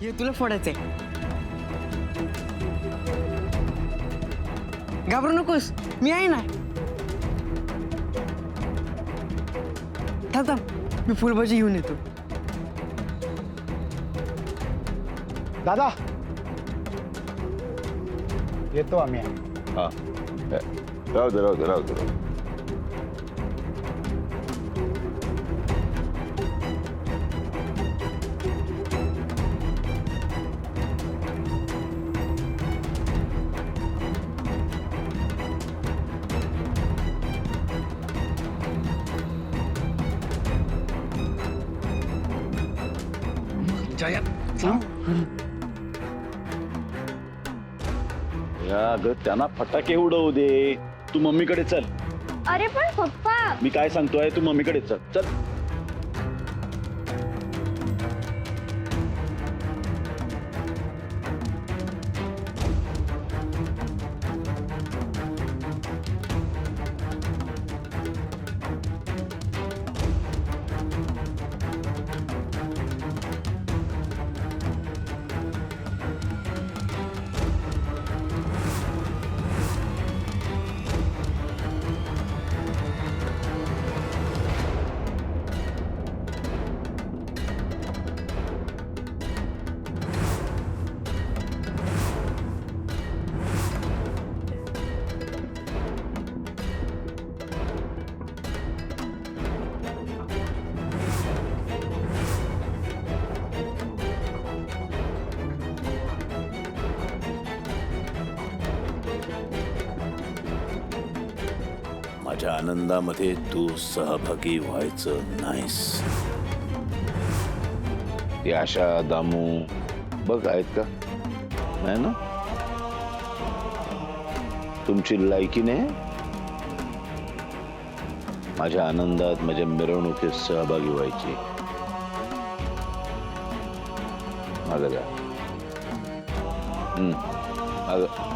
हे तुला फोडायचंय. घाबरू नकोस, मी आहे ना. थांब थांब, मी फुलभाजी घेऊन येतो. दादा येतो आम्ही. हा राहू दे राहू दे राहू दे. अगं त्यांना फटाके उडवू दे. तू मम्मीकडे चल. अरे पण पप्पा. मी काय सांगतोय, तू मम्मीकडे चल चल. माझ्या आनंदामध्ये तू सहभागी व्हायचं नाहीस. ती आशा दामू बघ आहेत का? नाही ना? तुमची लायकी नाही माझ्या आनंदात, माझ्या मिरवणुकीत सहभागी व्हायची. मागं जा. मागं.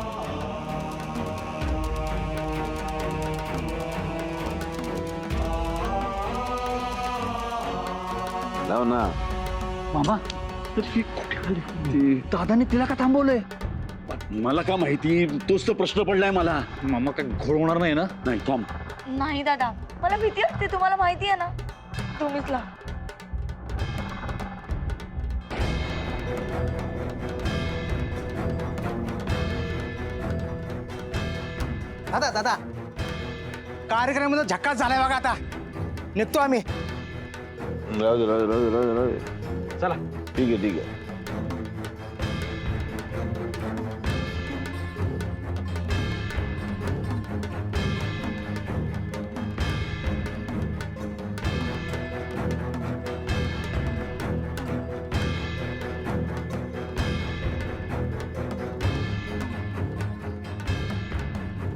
लाव ना. मामा दादाने तिला का थांबवलंय? मला का माहिती, तोच तर प्रश्न पडलाय मला. मामा काय घोळ होणार नाही ना? नाही थांब. नाही दादा, मला भीती वाटते. तुम्हाला माहिती आहे ना. तुम्हीच ला. दादा दादा, कार्यक्रमाचा झक्काच झालाय बघा. आता निघतो आम्ही. राहू दे राहू दे राहू दे राहू दे राहू दे. चला. ठीक आहे ठीक आहे.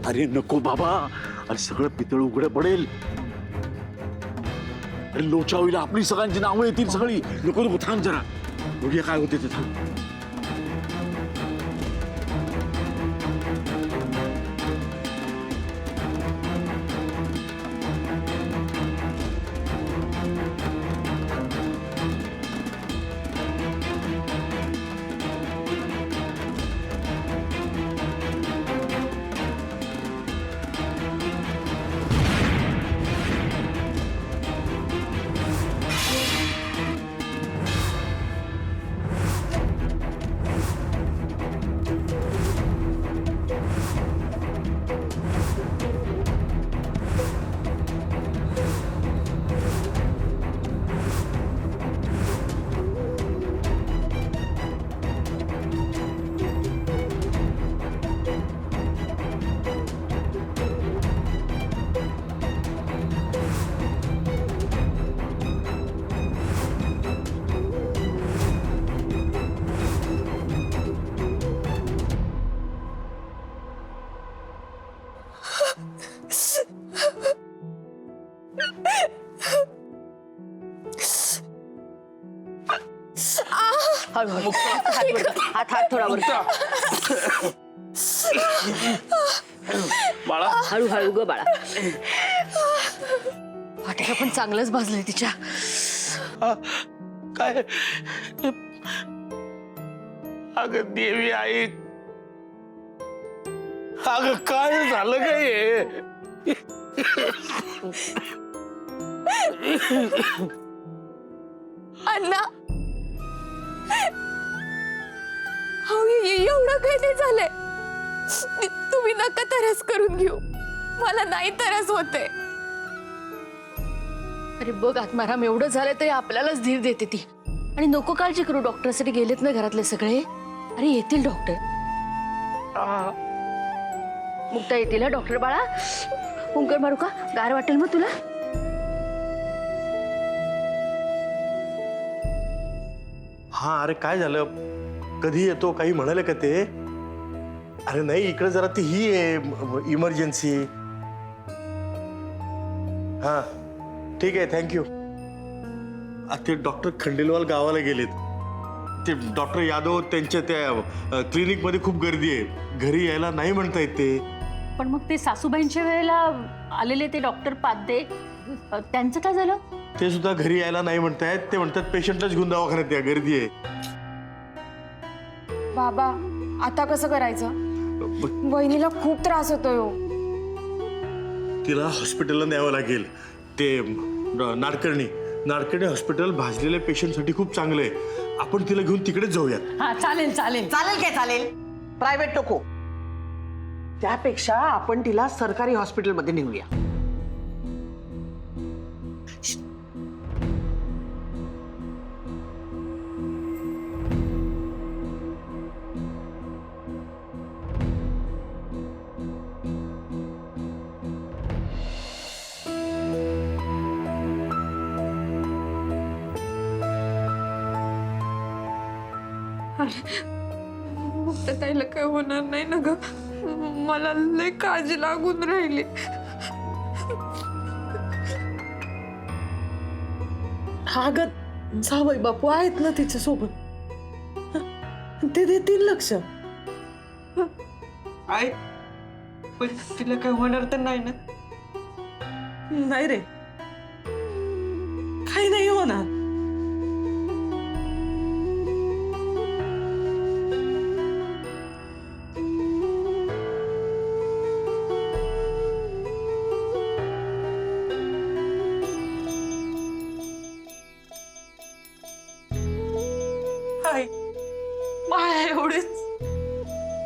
अरे नको बाबा, अरे सगळं पितळ उघडं पडेल. अरे लोचा होईल, आपली सगळ्यांची नावं येतील सगळी. नको नको, थांब जरा, बघूया काय होते ते. थांब. हात थोडा वर. बाळा हळूहळू ग बाळा. वाटेला पण चांगलंच भाजलंय तिच्या. काय अगं देवी आई, अगं काय झालं काय? अण्णा एवढं काही नाही झालंय. तुम्ही नका तरस करून घेऊ, मला नाही तरस होते. अरे बघ आत्माराम, एवढं झालं तरी आपल्यालाच धीर देते ती. आणि नको काळजी करू, डॉक्टरसाठी गेलेत ना घरातले सगळे. अरे येतील डॉक्टर. मुक्ता येतील डॉक्टर बाळा. कुंकर मारू का? गार वाटेल मग तुला. हा अरे काय झालं? कधी येतो काही म्हणाले का ते? अरे नाही, इकडे जरा ती ही आहे इमर्जन्सी. हा ठीक आहे, थँक्यू. ते डॉक्टर खंडेलवाल गावाला गेलेत. ते डॉक्टर यादव त्यांच्या त्या क्लिनिक मध्ये खूप गर्दी आहे, घरी यायला नाही म्हणता येत ते. पण मग ते सासूबाईंच्या वेळेला आलेले ते डॉक्टर पाध्ये, त्यांचं काय झालं? ते सुद्धा घरी यायला नाही म्हणतायत. ते म्हणतात पेशंटलाच घेऊन दवाखान्यात या, गर्दी आहे. बाबा आता कसं करायचं? वहिनीला खूप त्रास होतोय हो. तिला हॉस्पिटलला न्यावं लागेल. ते नाडकर्णी हॉस्पिटल भाजलेल्या पेशंटसाठी खूप चांगलं आहे. आपण तिला घेऊन तिकडेच जाऊयात. हा चालेल चालेल. चालेल काय चालेल, प्रायव्हेट नको. त्यापेक्षा आपण तिला सरकारी हॉस्पिटलमध्ये नेऊया. त्याला काय होणार नाही ना ग, मला लय काळजी लागून राहिली. हा ग, जावई बापू आहेत ना तिच्या सोबत, ते देतील लक्ष. आई पण तिला काय होणार तर नाही ना? नाही रे, काही नाही होणार. आई माया एवढीच,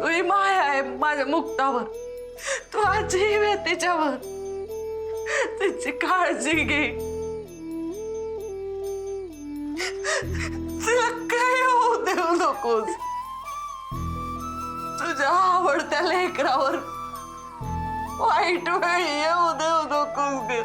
तुझी माया आहे माझ्या मुक्तावर. तू आजही वे तिच्यावर, तिची काळजी घे. तिला काय होऊ देऊ नकोस. तुझ्या आवडत्या लेकरावर वाईट वेळ येऊ देऊ नकोस ग.